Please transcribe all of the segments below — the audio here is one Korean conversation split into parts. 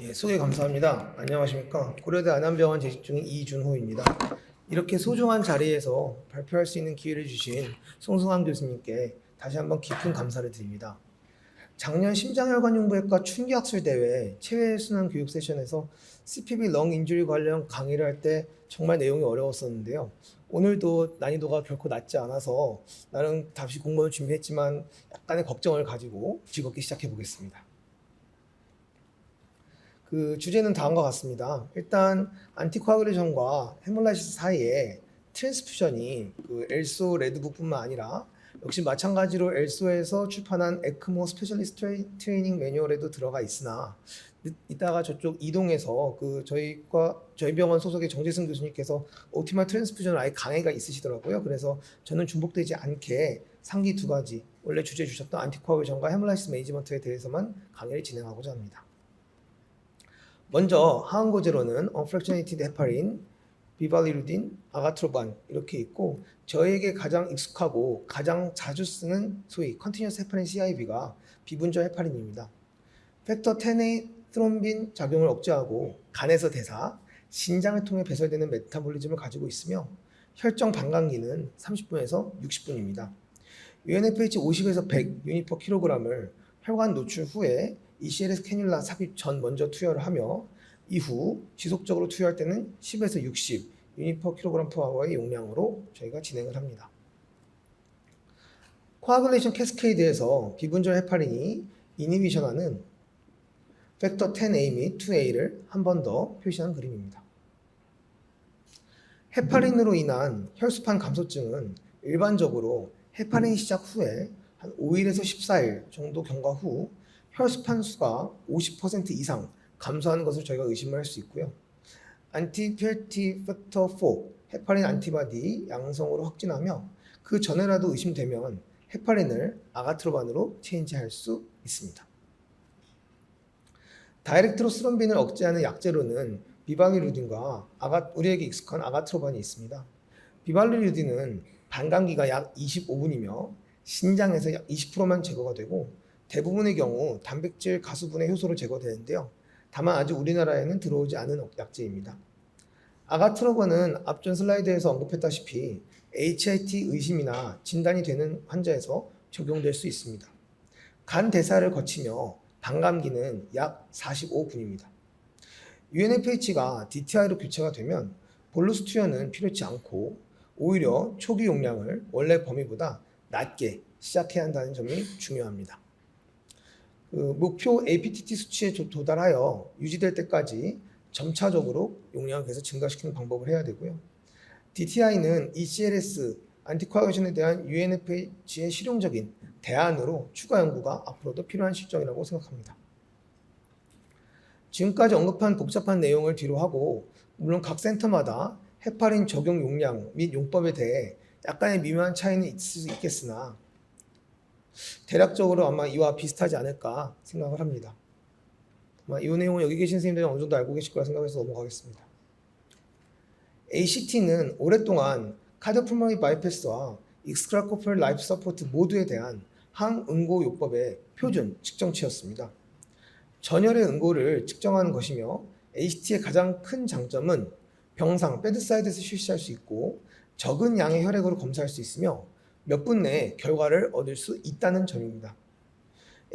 예, 소개 감사합니다. 안녕하십니까. 고려대 안암병원 재직 중인 이준호입니다. 이렇게 소중한 자리에서 발표할 수 있는 기회를 주신 송승환 교수님께 다시 한번 깊은 감사를 드립니다. 작년 심장혈관흉부외과 충기학술 대회 체외순환 교육 세션에서 CPB 렁 인주리 관련 강의를 할 때 정말 내용이 어려웠었는데요. 오늘도 난이도가 결코 낮지 않아서 나름 답시 공부를 준비했지만 약간의 걱정을 가지고 즐겁게 시작해 보겠습니다. 그 주제는 다음과 같습니다. 일단 안티코아굴레이션과 헤몰라이시스 사이에 트랜스퓨전이 그 엘소 레드북뿐만 아니라 역시 마찬가지로 엘소에서 출판한 에크모 스페셜리스트 트레이닝 매뉴얼에도 들어가 있으나 이따가 저쪽 이동해서 그 저희 병원 소속의 정재승 교수님께서 옵티멀 트랜스퓨전을 아예 강의가 있으시더라고요. 그래서 저는 중복되지 않게 상기 두 가지 원래 주제 주셨던 안티코아굴레이션과 헤몰라이시스 매니지먼트에 대해서만 강의를 진행하고자 합니다. 먼저 항고제로는 언프랙셔네이티드 헤파린, 비발리루딘, 아가트로반 이렇게 있고 저에게 가장 익숙하고 가장 자주 쓰는 소위 컨티뉴어스 헤파린 CIB가 비분절 헤파린입니다. 팩터 10의 트롬빈 작용을 억제하고 간에서 대사, 신장을 통해 배설되는 메타볼리즘을 가지고 있으며 혈정 반감기는 30분에서 60분입니다. UNFH 50에서 100 유닛 퍼 킬로그램을 혈관 노출 후에 ECLS 캐뉼라 삽입 전 먼저 투여를 하며 이후 지속적으로 투여할 때는 10에서 60 유닛 퍼 킬로그램 퍼 아워의 용량으로 저희가 진행을 합니다. 코아굴레이션 캐스케이드에서 비분절 헤파린이 이니비션하는 팩터 10A 및 2A를 한 번 더 표시한 그림입니다. 헤파린으로 인한 혈수판 감소증은 일반적으로 헤파린 시작 후에 한 5일에서 14일 정도 경과 후 혈수판 수가 50% 이상 감소하는 것을 저희가 의심을 할 수 있고요. 안티피엘티 팩터 4 헤파린 안티바디 양성으로 확진하며 그 전에라도 의심되면 헤파린을 아가트로반으로 체인지할 수 있습니다. 다이렉트로스론빈을 억제하는 약제로는 비발리루딘과 우리에게 익숙한 아가트로반이 있습니다. 비발리루딘은 반감기가 약 25분이며 신장에서 약 20%만 제거가 되고 대부분의 경우 단백질 가수분해 효소로 제거되는데요. 다만 아직 우리나라에는 들어오지 않은 약제입니다. 아가트로반은 앞전 슬라이드에서 언급했다시피 HIT 의심이나 진단이 되는 환자에서 적용될 수 있습니다. 간 대사를 거치며 반감기는 약 45분입니다. UNFH가 DTI로 교체가 되면 볼루스 투여는 필요치 않고 오히려 초기 용량을 원래 범위보다 낮게 시작해야 한다는 점이 중요합니다. 그 목표 APTT 수치에 도달하여 유지될 때까지 점차적으로 용량을 계속 증가시키는 방법을 해야 되고요. DTI는 ECLS 안티코아굴레이션에 대한 UNFH의 실용적인 대안으로 추가 연구가 앞으로도 필요한 실정이라고 생각합니다. 지금까지 언급한 복잡한 내용을 뒤로 하고 물론 각 센터마다 헤파린 적용 용량 및 용법에 대해 약간의 미묘한 차이는 있을 수 있겠으나 대략적으로 아마 이와 비슷하지 않을까 생각을 합니다. 아마 이 내용은 여기 계신 선생님들이 어느 정도 알고 계실 거라 생각해서 넘어가겠습니다. ACT는 오랫동안 카디오풀모너리 바이패스와 익스트라코퍼럴 라이프 서포트 모두에 대한 항응고 요법의 표준 측정치였습니다. 전열의 응고를 측정하는 것이며 ACT의 가장 큰 장점은 병상 베드사이드에서 실시할 수 있고 적은 양의 혈액으로 검사할 수 있으며 몇 분 내에 결과를 얻을 수 있다는 점입니다.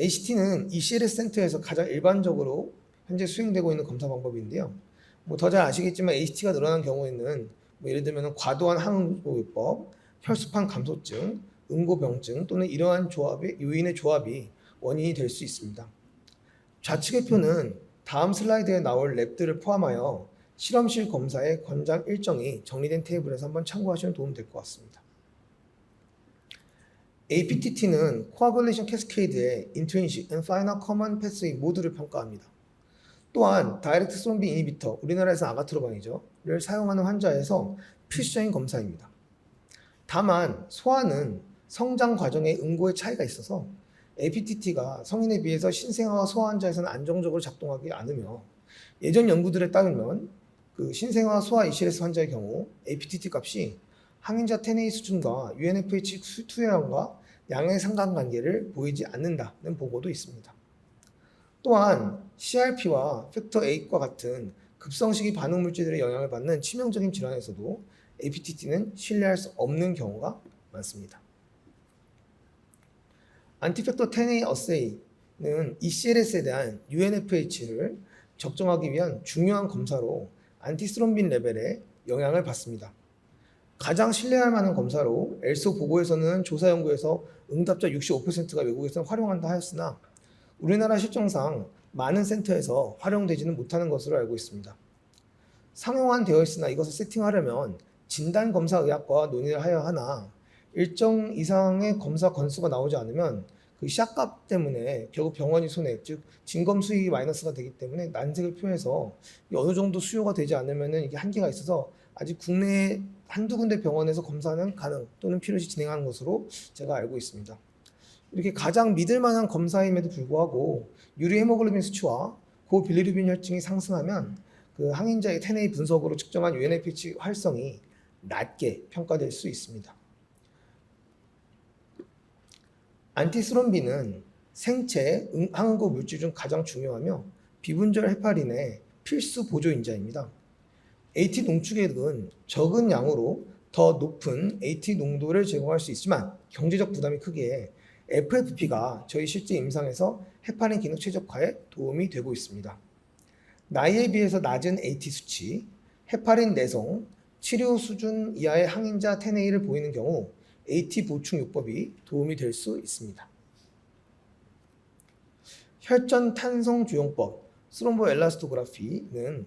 ACT는 ECLS 센터에서 가장 일반적으로 현재 수행되고 있는 검사 방법인데요. 더 잘 아시겠지만 ACT가 늘어난 경우에는 예를 들면 과도한 항응고요법, 혈수판 감소증, 응고병증 또는 이러한 요인의 조합이 원인이 될 수 있습니다. 좌측의 표는 다음 슬라이드에 나올 랩들을 포함하여 실험실 검사의 권장 일정이 정리된 테이블에서 한번 참고하시면 도움이 될 것 같습니다. APTT는 코아굴레이션 캐스케이드의 인트린식 and 파이널 커먼 패스웨이 모두를 평가합니다. 또한 다이렉트 스롬빈 이니비터, 우리나라에서 아가트로반이죠,를 사용하는 환자에서 필수적인 검사입니다. 다만 소아는 성장 과정의 응고의 차이가 있어서 APTT가 성인에 비해서 신생아와 소아 환자에서는 안정적으로 작동하지 않으며 예전 연구들에 따르면 그 신생아 소아 ECLS 환자의 경우 APTT 값이 항인자 10A 수준과 UNFH 투여량과 양의 상관관계를 보이지 않는다는 보고도 있습니다. 또한 CRP와 팩터 8과 같은 급성식이 반응 물질들의 영향을 받는 치명적인 질환에서도 APTT는 신뢰할 수 없는 경우가 많습니다. 안티팩터 10A 어세이는 ECLS에 대한 UNFH를 적정하기 위한 중요한 검사로 안티스롬빈 레벨에 영향을 받습니다. 가장 신뢰할 만한 검사로 엘소 보고에서는 조사 연구에서 응답자 65%가 외국에서는 활용한다 하였으나 우리나라 실정상 많은 센터에서 활용되지는 못하는 것으로 알고 있습니다. 상용화는 되어 있으나 이것을 세팅하려면 진단검사의학과 논의를 하여야 하나 일정 이상의 검사 건수가 나오지 않으면 그 시약값 때문에 결국 병원이 손해, 즉 진검 수익이 마이너스가 되기 때문에 난색을 표해서 어느 정도 수요가 되지 않으면 이게 한계가 있어서 아직 국내 한두 군데 병원에서 검사는 가능 또는 필요시 진행하는 것으로 제가 알고 있습니다. 이렇게 가장 믿을 만한 검사임에도 불구하고 유리 헤모글로빈 수치와 고빌리루빈 혈증이 상승하면 그 항인자의 10A 분석으로 측정한 UNFH 활성이 낮게 평가될 수 있습니다. 안티스롬빈은 생체 항응고 물질 중 가장 중요하며 비분절 헤파린의 필수 보조인자입니다. AT 농축액은 적은 양으로 더 높은 AT 농도를 제공할 수 있지만 경제적 부담이 크기에 FFP가 저희 실제 임상에서 헤파린 기능 최적화에 도움이 되고 있습니다. 나이에 비해서 낮은 AT 수치, 헤파린 내성, 치료 수준 이하의 항인자 10A를 보이는 경우 AT 보충 요법이 도움이 될 수 있습니다. 혈전 탄성 조용법, 스롬보 엘라스토그라피는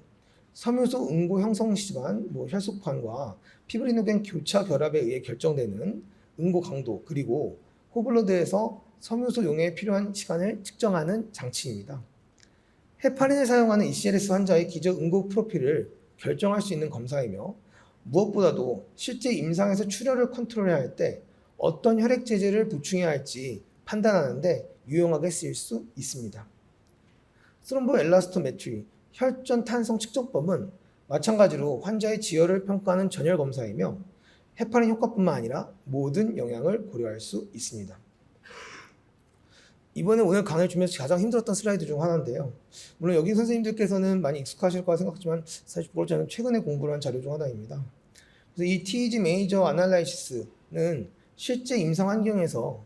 섬유소 응고 형성 시간, 혈소판과 피브리노겐 교차 결합에 의해 결정되는 응고 강도 그리고 호블러드에서 섬유소 용해에 필요한 시간을 측정하는 장치입니다. 헤파린을 사용하는 ECLS 환자의 기저 응고 프로필을 결정할 수 있는 검사이며 무엇보다도 실제 임상에서 출혈을 컨트롤해야 할 때 어떤 혈액 제제를 보충해야 할지 판단하는 데 유용하게 쓰일 수 있습니다. 스롬보 엘라스토메트리 혈전 탄성 측정법은 마찬가지로 환자의 지혈을 평가하는 전열 검사이며 헤파린 효과뿐만 아니라 모든 영향을 고려할 수 있습니다. 이번에 오늘 강의를 준비해서 가장 힘들었던 슬라이드 중 하나인데요. 물론 여기 선생님들께서는 많이 익숙하실 거라 생각하지만 사실 저는 최근에 공부를 한 자료 중 하나입니다. 그래서 이 TEG 메이저 아날라이시스는 실제 임상 환경에서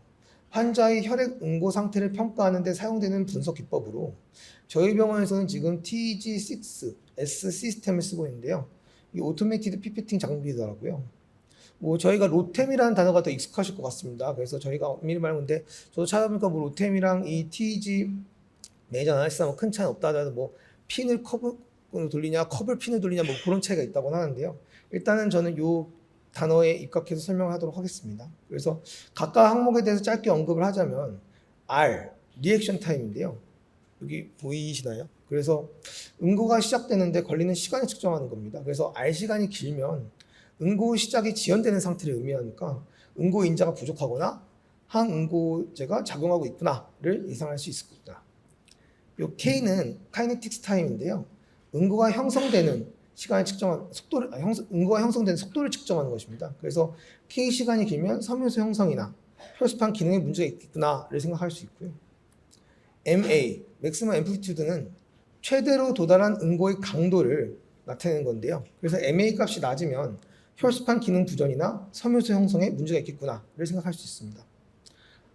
환자의 혈액 응고 상태를 평가하는 데 사용되는 분석 기법으로 저희 병원에서는 지금 TEG6 S 시스템을 쓰고 있는데요. 이 오토메이티드 피피팅 장비더라고요. 저희가 로템이라는 단어가 더 익숙하실 것 같습니다. 그래서 저희가 미리 말하는데 저도 찾아보니까 로템이랑 이 TEG 메이저 아날라이시스하고 큰 차이는 없다 하더라도 핀을 컵으로 돌리냐 컵을 핀을 돌리냐 그런 차이가 있다고 하는데요. 일단은 저는 이 단어에 입각해서 설명을 하도록 하겠습니다. 그래서 각각 항목에 대해서 짧게 언급을 하자면 R, 리액션 타임인데요. 여기 보이시나요? 그래서 응고가 시작되는데 걸리는 시간을 측정하는 겁니다. 그래서 R 시간이 길면 응고 시작이 지연되는 상태를 의미하니까 응고 인자가 부족하거나 항응고제가 작용하고 있구나를 예상할 수 있을 겁니다. 이 K는 카이네틱스 타임인데요. 응고가 형성되는 시간을 측정한 속도를 응고가 형성되는 속도를 측정하는 것입니다. 그래서 K 시간이 길면 섬유소 형성이나 혈소판 기능에 문제가 있겠구나를 생각할 수 있고요. MA, 맥시멈 앰플리튜드는 최대로 도달한 응고의 강도를 나타내는 건데요. 그래서 MA 값이 낮으면 혈소판 기능 부전이나 섬유소 형성에 문제가 있겠구나를 생각할 수 있습니다.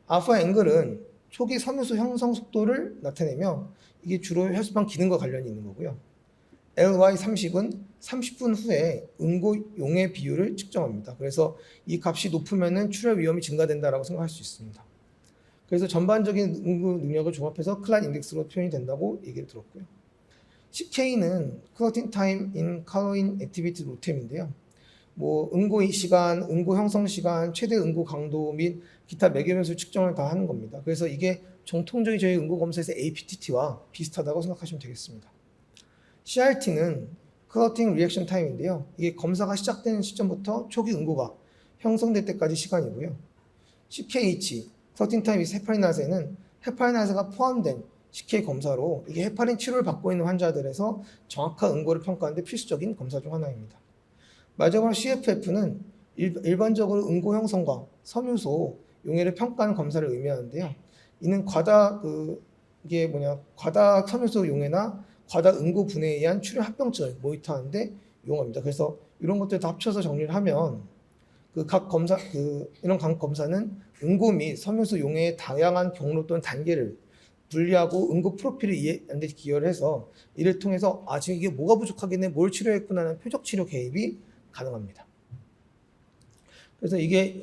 알파 앵글은 초기 섬유소 형성 속도를 나타내며 이게 주로 혈소판 기능과 관련이 있는 거고요. LY30은 30분 후에 응고 용해 비율을 측정합니다. 그래서 이 값이 높으면 출혈 위험이 증가된다고 생각할 수 있습니다. 그래서 전반적인 응고 능력을 종합해서 클란 인덱스로 표현이 된다고 얘기를 들었고요. CK는 Clotting Time in Caloric Activity 로템인데요. 응고 시간, 응고 형성 시간, 최대 응고 강도 및 기타 매개변수 측정을 다 하는 겁니다. 그래서 이게 정통적인 저희 응고 검사에서 APTT와 비슷하다고 생각하시면 되겠습니다. CRT는 Clotting Reaction Time인데요. 이게 검사가 시작되는 시점부터 초기 응고가 형성될 때까지 시간이고요. CKH, Clotting Time with 헤파리나세는 헤파리나세가 포함된 CK 검사로 이게 헤파린 치료를 받고 있는 환자들에서 정확한 응고를 평가하는 데 필수적인 검사 중 하나입니다. 마지막으로 CFF는 일반적으로 응고 형성과 섬유소 용해를 평가하는 검사를 의미하는데요. 이는 과다 이게 과다 섬유소 용해나 과다 응고 분해에 의한 출혈 합병증을 모니터하는데 이용합니다. 그래서 이런 것들 다 합쳐서 정리를 하면 각 검사 이런 각 검사는 응고 및 섬유소 용해의 다양한 경로 또는 단계를 분리하고 응고 프로필을 이해하는 데 기여를 해서 이를 통해서 지금 이게 뭐가 부족하겠네, 뭘 치료했구나는 표적 치료 개입이 가능합니다. 그래서 이게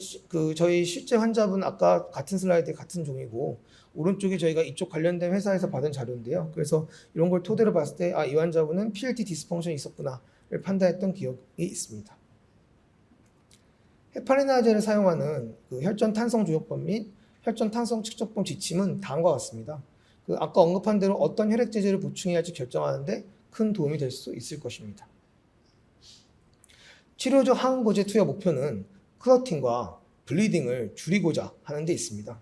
저희 실제 환자분 아까 같은 슬라이드 같은 종이고 오른쪽이 저희가 이쪽 관련된 회사에서 받은 자료인데요. 그래서 이런 걸 토대로 봤을 때 이 환자분은 PLT 디스펑션이 있었구나를 판단했던 기억이 있습니다. 헤파리나제를 사용하는 혈전 탄성 조절법 및 혈전 탄성 측정법 지침은 다음과 같습니다. 아까 언급한 대로 어떤 혈액 제제를 보충해야 할지 결정하는데 큰 도움이 될 수 있을 것입니다. 치료적 항응고제 투여 목표는 클러팅과 블리딩을 줄이고자 하는 데 있습니다.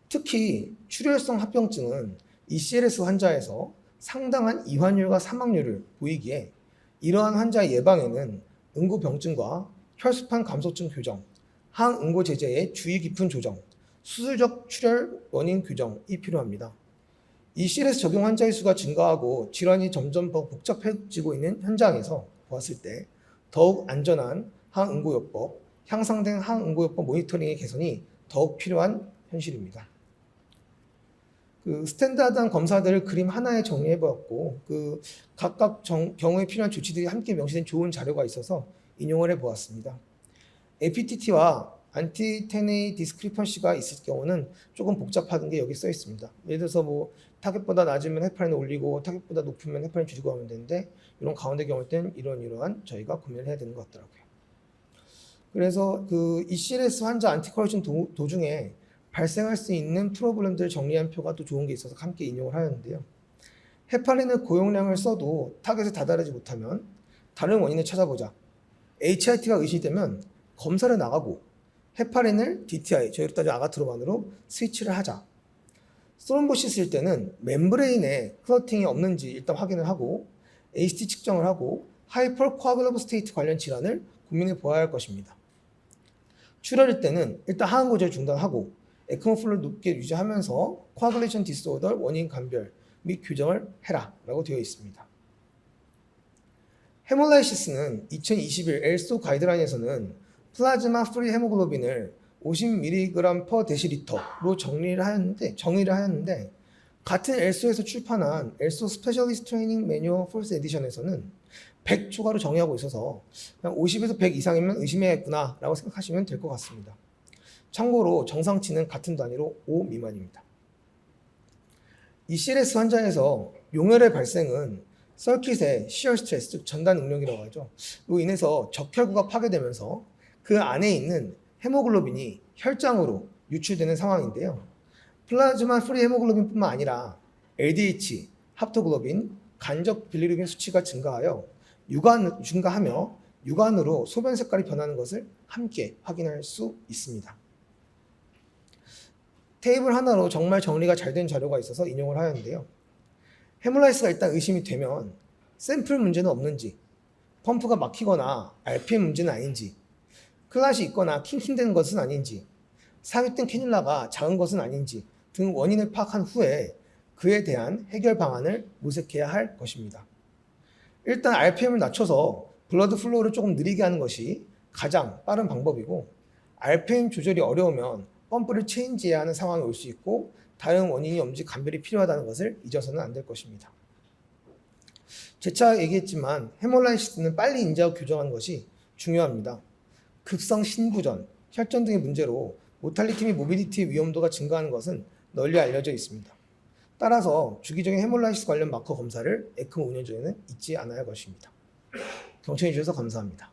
특히 출혈성 합병증은 ECLS 환자에서 상당한 이환율과 사망률을 보이기에 이러한 환자 예방에는 응고병증과 혈소판 감소증 교정, 항응고 제제의 주의 깊은 조정, 수술적 출혈 원인 교정이 필요합니다. ECLS 적용 환자의 수가 증가하고 질환이 점점 더 복잡해지고 있는 현장에서 보았을 때 더욱 안전한 항응고요법, 향상된 항응고요법 모니터링의 개선이 더욱 필요한 현실입니다. 스탠다드한 검사들을 그림 하나에 정리해보았고 각각 경우에 필요한 조치들이 함께 명시된 좋은 자료가 있어서 인용을 해보았습니다. APTT와 안티테네이 디스크리펀시가 있을 경우는 조금 복잡한 게 여기 써 있습니다. 예를 들어서 타겟보다 낮으면 헤파린을 올리고 타겟보다 높으면 헤파린 줄이고 하면 되는데 이런 가운데 경우일 땐 이러한 저희가 고민을 해야 되는 것 같더라고요. 그래서 ECLS 환자 안티코아굴레이션 도중에 발생할 수 있는 프로블럼들을 정리한 표가 또 좋은 게 있어서 함께 인용을 하였는데요. 헤파린을 고용량을 써도 타겟에 다다르지 못하면 다른 원인을 찾아보자. HIT가 의심되면 검사를 나가고 헤파린을 DTI, 저희로 따지면 아가트로반으로 스위치를 하자. 스트롬보시스일 때는 멤브레인에 클러팅이 없는지 일단 확인을 하고 ACT 측정을 하고 하이퍼코아굴러브 스테이트 관련 질환을 고민해 보아야 할 것입니다. 출혈일 때는 일단 항응고제를 중단하고 에크모 플로를 높게 유지하면서 코아굴레이션 디스오더 원인 감별 및 교정을 해라 라고 되어 있습니다. 헤몰라이시스는 2021 엘소 가이드라인에서는 플라즈마 프리 헤모글로빈을 50mg per 데시리터로 정의를 하였는데 같은 엘소에서 출판한 엘소 스페셜리스트 트레이닝 매뉴얼 폴스 에디션에서는 100 초과로 정의하고 있어서 그냥 50에서 100 이상이면 의심해야겠구나 라고 생각하시면 될 것 같습니다. 참고로 정상치는 같은 단위로 5 미만입니다. ECLS 환자에서 용혈의 발생은 서킷의 시어 스트레스, 즉 전단 응력이라고 하죠. 로 인해서 적혈구가 파괴되면서 그 안에 있는 헤모글로빈이 혈장으로 유출되는 상황인데요. 플라즈마 프리 헤모글로빈뿐만 아니라 LDH, 합토글로빈, 간접 빌리루빈 수치가 증가하며 육안으로 소변 색깔이 변하는 것을 함께 확인할 수 있습니다. 테이블 하나로 정말 정리가 잘 된 자료가 있어서 인용을 하였는데요. 헤몰라이시스가 일단 의심이 되면 샘플 문제는 없는지, 펌프가 막히거나 RPM 문제는 아닌지, 클랏이 있거나 킹킹되는 것은 아닌지, 삽입된 캐뉼라가 작은 것은 아닌지 등 원인을 파악한 후에 그에 대한 해결 방안을 모색해야 할 것입니다. 일단 RPM을 낮춰서 블러드 플로우를 조금 느리게 하는 것이 가장 빠른 방법이고 RPM 조절이 어려우면 펌프를 체인지해야 하는 상황이 올 수 있고 다른 원인이 없는지 감별이 필요하다는 것을 잊어서는 안 될 것입니다. 재차 얘기했지만 헤몰라이시스는 빨리 인지하고 교정하는 것이 중요합니다. 급성 신부전, 혈전 등의 문제로 모탈리티 및 모빌리티 위험도가 증가하는 것은 널리 알려져 있습니다. 따라서 주기적인 헤몰라이시스 관련 마커 검사를 에크모 운영 전에는 잊지 않아야 할 것입니다. 경청해 주셔서 감사합니다.